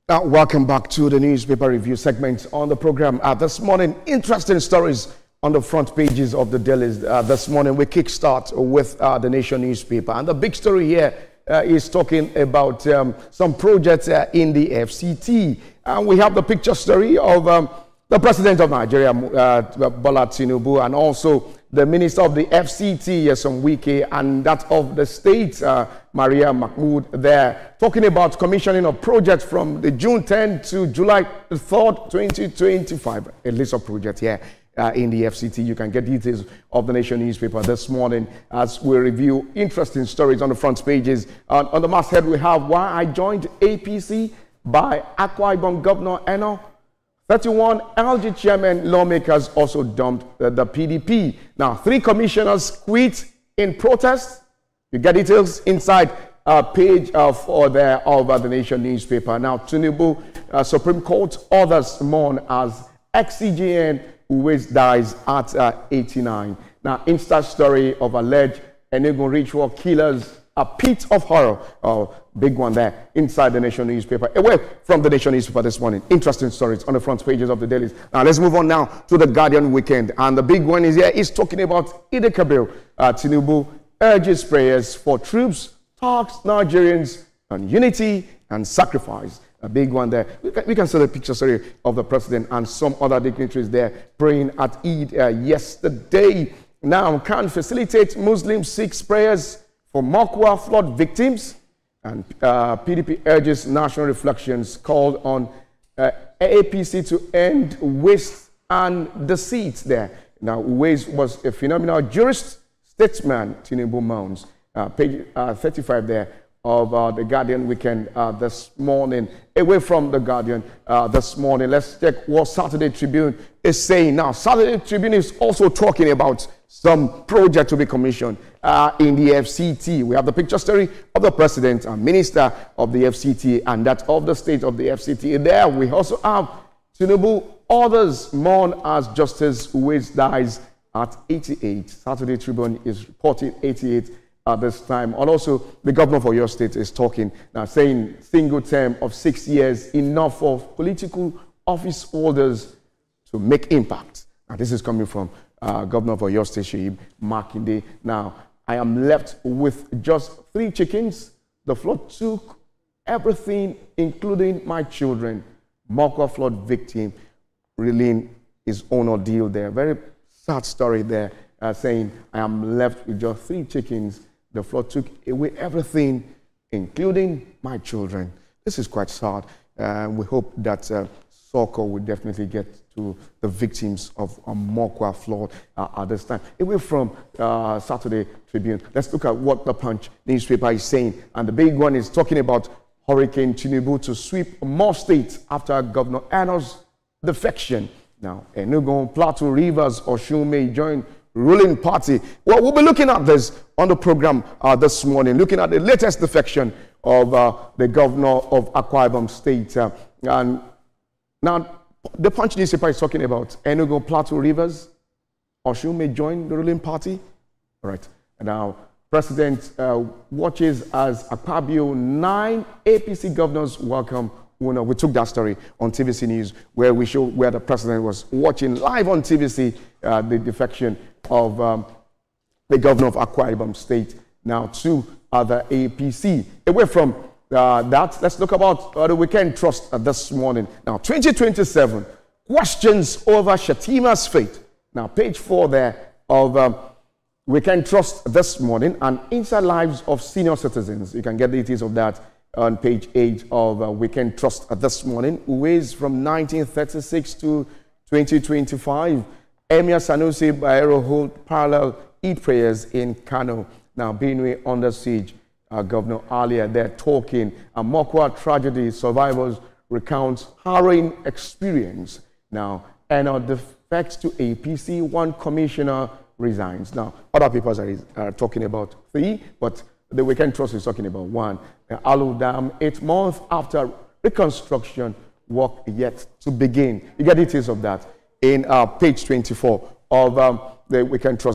Welcome back to the newspaper review segment on the program. This morning, interesting stories on the front pages of the dailies. This morning, we kickstart with the Nation newspaper. And the big story here is talking about some projects in the FCT. And we have the picture story of the President of Nigeria, Bola Tinubu, and also the Minister of the FCT, Yesom Wike, and that of the state, Maria Mahmood, there, talking about commissioning of projects from the June 10 to July 3rd, 2025. A list of projects here in the FCT. You can get details of the Nation newspaper this morning as we review interesting stories on the front pages. On the masthead, we have Why I Joined APC by Akwa Ibom Governor Eno. 31 LG chairman lawmakers also dumped the PDP. Now, 3 commissioners quit in protest. You get details inside page 4 there of the Nation newspaper. Now, Tinubu, Supreme Court orders mourn as ex-CJN Uwais dies at 89. Now, Insta story of alleged Enugu ritual killers, a pit of horror. Big one there inside the Nation newspaper. Away from the Nation newspaper this morning. Interesting stories on the front pages of the dailies. Now let's move on now to the Guardian weekend. And the big one is here is talking about Eid Kabir. Tinubu urges prayers for troops, talks Nigerians on unity and sacrifice. A big one there. We can see the picture story of the president and some other dignitaries there praying at Eid yesterday. Now can facilitate Muslim Sikhs prayers for Mokwa flood victims, and PDP urges national reflections, called on APC to end waste and deceit there. Now, Uwais was a phenomenal jurist, statesman, Tinubu mounts. Page 35 there of the Guardian weekend this morning. Away from the Guardian this morning, let's check what Saturday Tribune is saying. Now, Saturday Tribune is also talking about some project to be commissioned in the FCT. We have the picture story of the president and minister of the FCT and that of the state of the FCT. There we also have Tinubu orders mourn as Justice Uwais dies at 88. Saturday Tribune is reporting 88 at this time. And also the governor for your state is talking now, saying single term of 6 years, enough of political office holders to make impact. Now this is coming from Governor for your state, Sheib Makinde. Now, I am left with just 3 chickens. The flood took everything, including my children. Mokwa flood victim relaying his own ordeal there. Very sad story there, saying, I am left with just 3 chickens. The flood took away everything, including my children. This is quite sad. We hope that SOCO will definitely get to the victims of a Mokwa flood at this time. Away from Saturday Tribune, let's look at what the Punch newspaper is saying. And the big one is talking about Hurricane Tinubu to sweep more states after Governor Eno's defection. Now, Enugu, Plateau, Rivers, Osun may join ruling party. Well, we'll be looking at this on the program this morning, looking at the latest defection of the governor of Akwa Ibom State. And now, the Punch newspaper is talking about Enugu, Plateau, Rivers, Osun may join the ruling party. All right. And now, President watches as Akpabio 9 APC governors welcome Una. We took that story on TVC News, where we show where the president was watching live on TVC the defection of the governor of Akwa Ibom State. Now, to other APC. Away from that, let's look about the weekend trust this morning. Now, 2027, questions over Shatima's fate. Now, page 4 there of weekend trust this morning and inside lives of senior citizens. You can get details of that on page 8 of weekend trust this morning. Uwais from 1936 to 2025. Emir Sanusi Bayero hold parallel Eid prayers in Kano. Now, Benue under siege. Governor earlier there talking. A Mokwa tragedy survivors recount harrowing experience. Now, Eno defects to APC, 1 commissioner resigns. Now, other papers are talking about 3, but the weekend trust is talking about 1. Alu Dam, 8 months after reconstruction, work yet to begin. You get details of that in page 24 of the weekend trust.